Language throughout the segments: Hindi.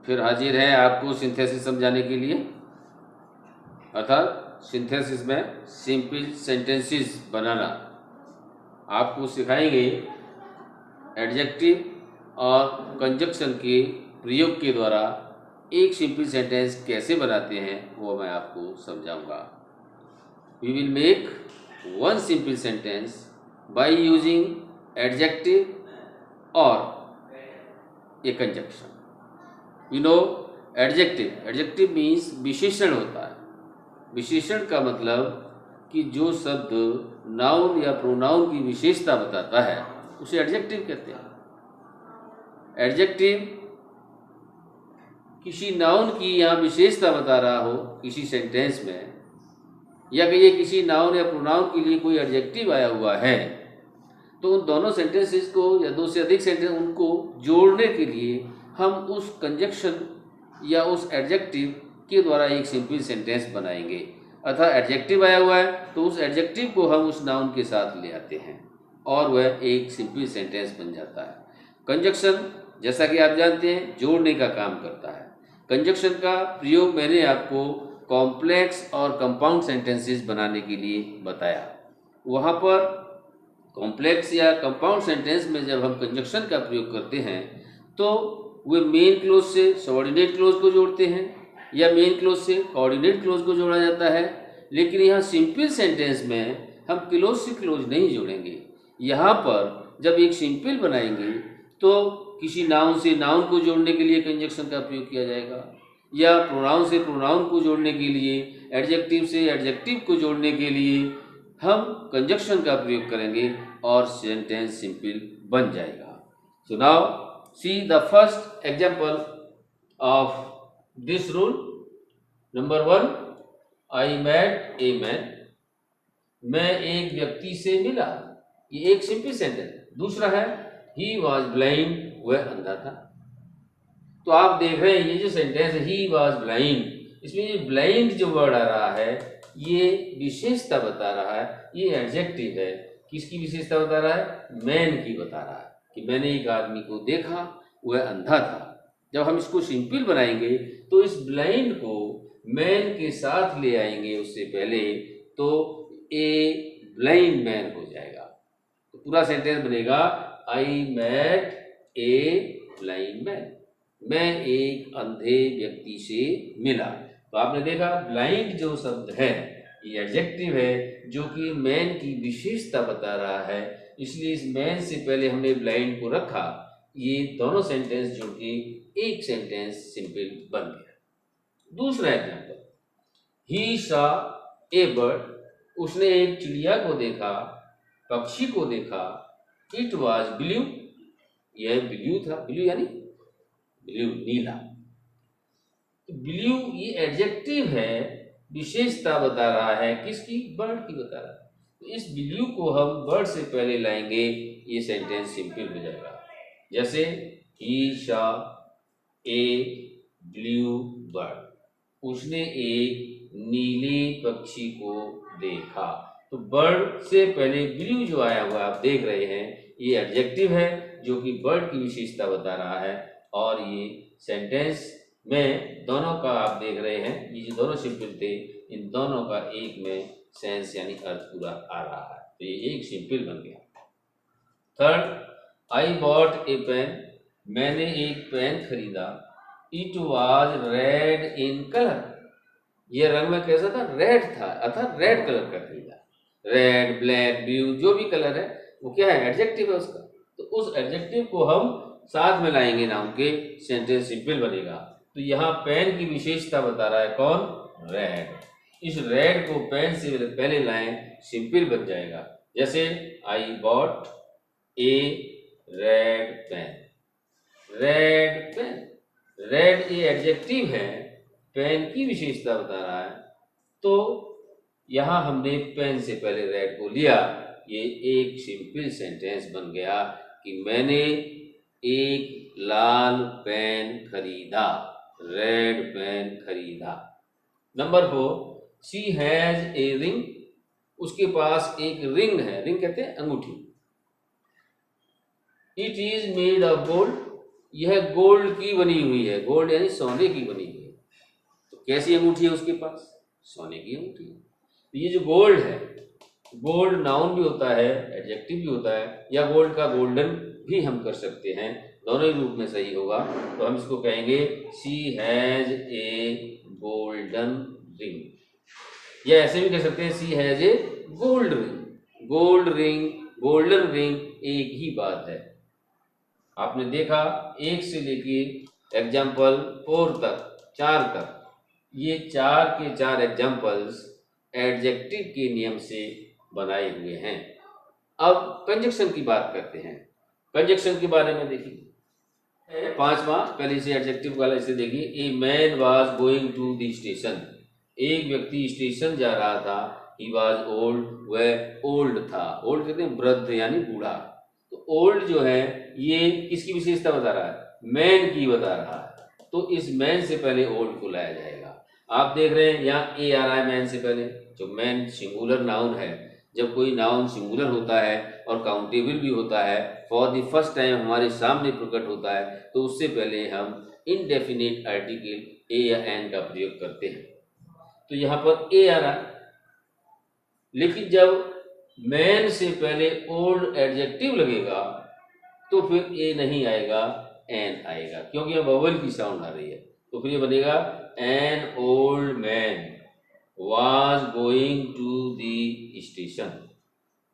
फिर हाजिर है आपको सिंथेसिस समझाने के लिए, अर्थात सिंथेसिस में सिंपल सेंटेंसेस बनाना। आपको सिखाएंगे एडजेक्टिव और कंजक्शन के प्रयोग के द्वारा एक सिंपल सेंटेंस कैसे बनाते हैं वो मैं आपको समझाऊंगा। We will make one simple sentence by using adjective और a conjunction. You know adjective means विशेषण होता है। विशेषण का मतलब कि जो शब्द नाउन या प्रोनाउन की विशेषता बताता है उसे एडजेक्टिव कहते हैं। एडजेक्टिव किसी नाउन की यहाँ विशेषता बता रहा हो किसी सेंटेंस में, या कि ये किसी नाउन या प्रोनाउन के लिए कोई एडजेक्टिव आया हुआ है, तो उन दोनों सेंटेंसेस को या दो से अधिक सेंटेंस उनको जोड़ने के लिए हम उस कंजक्शन या उस एडजेक्टिव के द्वारा एक सिंपल सेंटेंस बनाएंगे। अर्थात एडजेक्टिव आया हुआ है तो उस एडजेक्टिव को हम उस नाउन के साथ ले आते हैं और वह एक सिंपल सेंटेंस बन जाता है। कंजक्शन जैसा कि आप जानते हैं जोड़ने का काम करता है। कंजक्शन का प्रयोग मैंने आपको कॉम्प्लेक्स और कंपाउंड सेंटेंसेस बनाने के लिए बताया। वहाँ पर कॉम्प्लेक्स या कंपाउंड सेंटेंस में जब हम कंजक्शन का प्रयोग करते हैं तो वे मेन क्लोज से सबऑर्डिनेट क्लोज को जोड़ते हैं या मेन क्लोज से कोऑर्डिनेट क्लोज को जोड़ा जाता है। लेकिन यहाँ सिंपल सेंटेंस में हम क्लोज से क्लोज नहीं जोड़ेंगे। यहाँ पर जब एक सिंपल बनाएंगे तो किसी नाउन से नाउन को जोड़ने के लिए कंजक्शन का प्रयोग किया जाएगा, या प्रोनाउन से प्रोनाउन को जोड़ने के लिए, एडजेक्टिव से एडजेक्टिव को जोड़ने के लिए हम कंजक्शन का प्रयोग करेंगे और सेंटेंस सिंपल बन जाएगा। So now see the first example of this rule. Number 1, I met a man. मैं एक व्यक्ति से मिला, ये एक सिंपल सेंटेंस। दूसरा है ही वॉज ब्लाइंड, वह अंधा था। तो आप देख रहे हैं ये जो सेंटेंस है ही वॉज ब्लाइंड, इसमें ये ब्लाइंड जो वर्ड आ रहा है ये विशेषता बता रहा है, ये एडजेक्टिव है। किसकी विशेषता बता रहा है? मैन की बता रहा है कि मैंने एक आदमी को देखा वह अंधा था। जब हम इसको सिंपल बनाएंगे तो इस ब्लाइंड को मैन के साथ ले आएंगे उससे पहले, तो ए ब्लाइंड मैन हो जाएगा। तो पूरा सेंटेंस बनेगा I met a blind man, मैं एक अंधे व्यक्ति से मिला। तो आपने देखा ब्लाइंड जो शब्द है ये एडजेक्टिव है जो कि मैन की विशेषता बता रहा है, इसलिए इस मैन से पहले हमने ब्लाइंड को रखा। ये दोनों सेंटेंस जो कि एक सेंटेंस सिंपल बन गया। दूसरा example, he saw a bird, उसने एक चिड़िया को देखा, पक्षी को देखा। इट वाज ब्लू, यह ब्लू था, ब्लू यानी ब्लू नीला। ब्लू ये एडजेक्टिव है, विशेषता बता रहा है किसकी? बर्ड की बता रहा है। तो इस ब्लू को हम बर्ड से पहले लाएंगे, ये सेंटेंस सिंपल हो जाएगा। जैसे he saw a blue bird, उसने एक नीले पक्षी को देखा। तो बर्ड से पहले ब्लू जो आया हुआ आप देख रहे हैं ये एडजेक्टिव है जो कि बर्ड की विशेषता बता रहा है, और ये सेंटेंस में दोनों का आप देख रहे हैं, ये जो दोनों सिंपल थे इन दोनों का एक में सेंस यानी अर्थ पूरा आ रहा है। तो ये एक सिंपल बन गया। Third, I bought a pen, मैंने एक पेन खरीदा। It was red in colour, ये रंग में कैसा था? रेड था, अर्थात रेड कलर का खरीदा। रेड, ब्लैक, ब्लू जो भी कलर है वो क्या है? एडजेक्टिव है उसका। तो उस एडजेक्टिव को हम साथ में लाएंगे नाउन के, सेंटेंस सिंपल बनेगा। तो यहाँ पेन की विशेषता बता रहा है कौन? रेड। इस रेड को पेन से पहले लाएं, सिंपल बन जाएगा। जैसे I bought a red pen, red pen. Red ये एडजेक्टिव है, पेन की विशेषता बता रहा है। तो यहाँ हमने पेन से पहले रेड को लिया, ये एक सिंपल सेंटेंस बन गया कि मैंने एक लाल पेन खरीदा, रेड पेन खरीदा। Number 4, she has a ring, उसके पास एक रिंग है। रिंग कहते हैं अंगूठी। It is made of gold, यह गोल्ड की बनी हुई है, गोल्ड यानी सोने की बनी हुई है। तो कैसी अंगूठी है उसके पास? सोने की अंगूठी है। तो ये जो गोल्ड है, गोल्ड नाउन भी होता है, एडजेक्टिव भी होता है, या गोल्ड का गोल्डन भी हम कर सकते हैं, दोनों ही रूप में सही होगा। तो हम इसको कहेंगे she has a golden ring, या ऐसे भी कह सकते हैं she has a gold ring. Gold ring, golden ring एक ही बात है। आपने देखा 1 से लेके एग्जाम्पल 4 तक, 4 तक, ये 4 के 4 एग्जाम्पल्स एडजेक्टिव के नियम से बनाए हुए हैं। अब कंजक्शन की बात करते हैं। कंजक्शन के बारे में देखिए, 5वां, पहले से एडजेक्टिव वाला इसे देखिए। A man was going to the station, एक व्यक्ति स्टेशन जा रहा था। ही वाज ओल्ड, वह ओल्ड था। ओल्ड कहते हैं वृद्ध यानी बूढ़ा। तो ओल्ड जो है ये किसकी विशेषता बता रहा है? मैन की बता रहा है। तो इस मैन से पहले ओल्ड को लाया जाएगा। आप देख रहे हैं यहाँ ए आ रहा है मैन से पहले। जो मैन सिंगुलर नाउन है, जब कोई नाउन सिंगुलर होता है और काउंटेबल भी होता है, फॉर द फर्स्ट टाइम हमारे सामने प्रकट होता है, तो उससे पहले हम इनडेफिनिट आर्टिकल ए या एन का प्रयोग करते हैं। तो यहाँ पर ए आ रहा है, लेकिन जब मैन से पहले ओल्ड एडजेक्टिव लगेगा तो फिर ए नहीं आएगा, एन आएगा, क्योंकि यहाँ वोवेल की साउंड आ रही है। तो फिर ये बनेगा an old man was going to the station,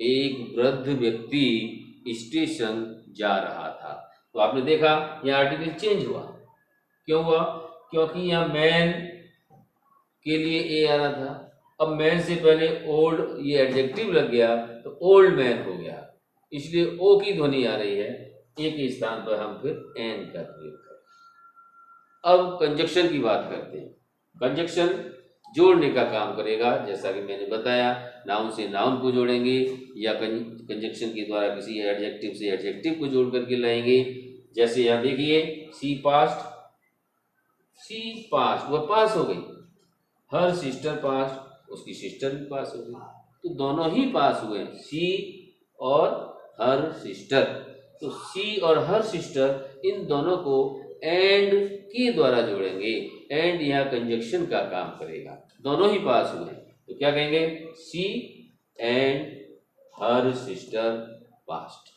एक वृद्ध व्यक्ति स्टेशन जा रहा था। तो आपने देखा यहाँ आर्टिकल चेंज हुआ। क्यों हुआ? क्योंकि यहाँ मैन के लिए ए आ रहा था, अब मैन से पहले ओल्ड ये एडजेक्टिव लग गया तो ओल्ड मैन हो गया, इसलिए ओ की ध्वनि आ रही है। ए के स्थान पर हम फिर एन का प्रयोग करें। अब कंजक्शन की बात करते हैं। कंजक्शन जोड़ने का काम करेगा, जैसा कि मैंने बताया, नाउन से नाउन को जोड़ेंगे या कंजक्शन के द्वारा किसी एडजेक्टिव से एडजेक्टिव को जोड़ करके लाएंगे। जैसे यहाँ देखिए सी पास्ट, सी पास्ट, वह पास हो गई। हर सिस्टर पास्ट, उसकी सिस्टर भी पास हो गई। तो दोनों ही पास हुए, सी और हर सिस्टर। तो सी और हर सिस्टर, इन दोनों को एंड के द्वारा जोड़ेंगे। एंड यहाँ कंजक्शन का काम करेगा, दोनों ही पास हुए। तो क्या कहेंगे? सी एंड हर सिस्टर पास्ट।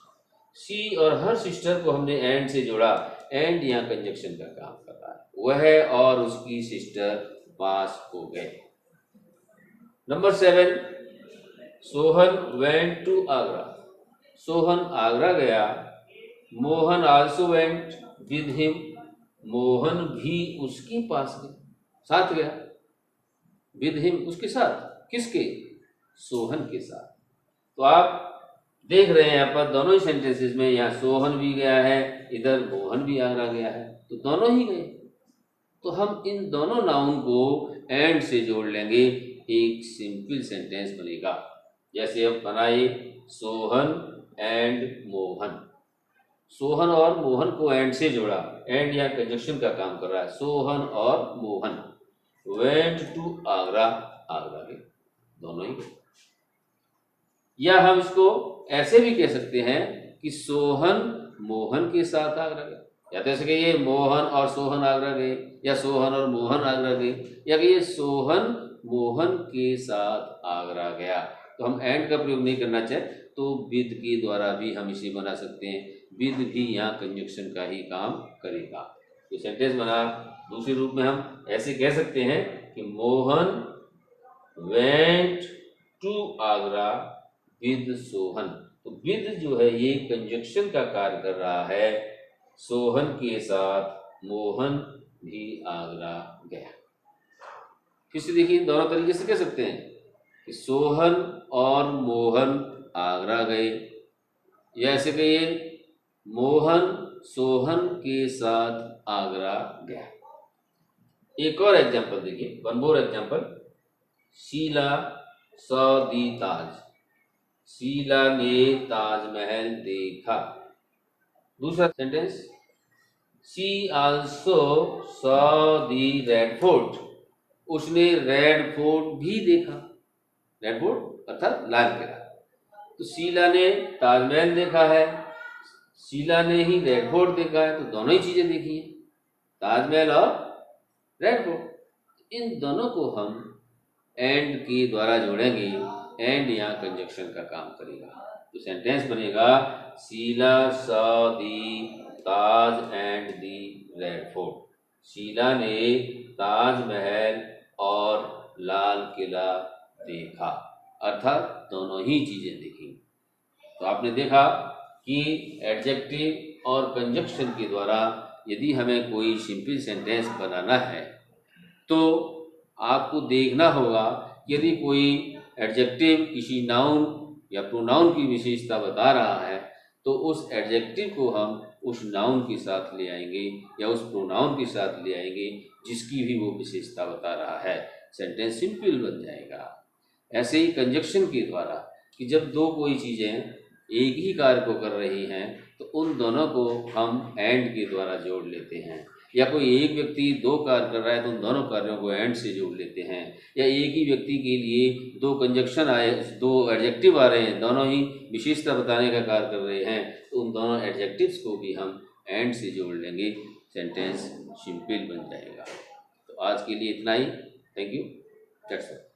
सी और हर सिस्टर को हमने एंड से जोड़ा, एंड यहाँ कंजक्शन का काम कर रहा है। वह और उसकी सिस्टर पास हो गए। Number 7, Sohan went to Agra, Sohan Agra गया। Mohan also went with him, Mohan भी उसके पास गया, साथ गया। विद हिम, उसके साथ, किसके? सोहन के साथ। तो आप देख रहे हैं यहाँ पर दोनों ही सेंटेंसेस में, यहाँ सोहन भी गया है, इधर मोहन भी आगरा गया है, तो दोनों ही गए। तो हम इन दोनों नाउन को एंड से जोड़ लेंगे, एक सिंपल सेंटेंस बनेगा। जैसे अब बनाए सोहन एंड मोहन, सोहन और मोहन को एंड से जोड़ा, एंड यहाँ कंजक्शन का काम कर रहा है। सोहन और मोहन वेंट टू आगरा, आगरा के दोनों ही। या हम इसको ऐसे भी कह सकते हैं कि सोहन मोहन के साथ आगरा गया, या तो ऐसे कहिए मोहन और सोहन आगरा गए, या सोहन और मोहन आगरा गए, या कहिए सोहन मोहन के साथ आगरा गया। तो हम एंड का प्रयोग नहीं करना चाहे तो विद के द्वारा भी हम इसे बना सकते हैं। विद भी यहाँ कंजक्शन का ही काम करेगा। तो सेंटेंस बना दूसरे रूप में हम ऐसे कह सकते हैं कि Mohan went to Agra with Sohan. तो विद जो है ये कंजक्शन का कार्य कर रहा है, सोहन के साथ मोहन भी आगरा गया। किसी देखिए दोनों तरीके से कह सकते हैं कि सोहन और मोहन आगरा गए, या ऐसे कहिए मोहन सोहन के साथ आगरा गया। एक और एग्जाम्पल देखिए, one more example. Sheila saw the Taj, Sheila ने ताजमहल देखा। दूसरा sentence, she also saw the Red Fort, उसने रेड फोर्ट भी देखा। रेड फोर्ट अर्थात लाल किला। तो शीला ने ताजमहल देखा है, शीला ने ही रेड फोर्ट देखा है, तो दोनों ही चीजें देखी हैं, ताजमहल और रेड फोर्ट। इन दोनों को हम एंड के द्वारा जोड़ेंगे, एंड यहाँ कंजक्शन का काम करेगा, तो सेंटेंस बनेगा Sheela saw the Taj and the Red Fort. Sheela ने ताजमहल और लाल किला देखा, अर्थात दोनों ही चीजें देखी। तो आपने देखा कि एडजेक्टिव और कंजक्शन के द्वारा यदि हमें कोई सिंपल सेंटेंस बनाना है तो आपको देखना होगा कि यदि कोई एडजेक्टिव किसी नाउन या प्रोनाउन की विशेषता बता रहा है तो उस एडजेक्टिव को हम उस नाउन के साथ ले आएंगे या उस प्रोनाउन के साथ ले आएंगे जिसकी भी वो विशेषता बता रहा है, सेंटेंस सिंपल बन जाएगा। ऐसे ही कंजक्शन के द्वारा कि जब दो कोई चीज़ें एक ही कार्य को कर रही हैं तो उन दोनों को हम एंड के द्वारा जोड़ लेते हैं, या कोई एक व्यक्ति दो कार्य कर रहा है तो उन दोनों कार्यों को एंड से जोड़ लेते हैं, या एक ही व्यक्ति के लिए दो कंजक्शन आए, दो एडजेक्टिव आ रहे हैं, दोनों ही विशेषता बताने का कार्य कर रहे हैं, तो उन दोनों एडजेक्टिव्स को भी हम एंड से जोड़ लेंगे, सेंटेंस सिंपल बन जाएगा। तो आज के लिए इतना ही। Thank you. That's all.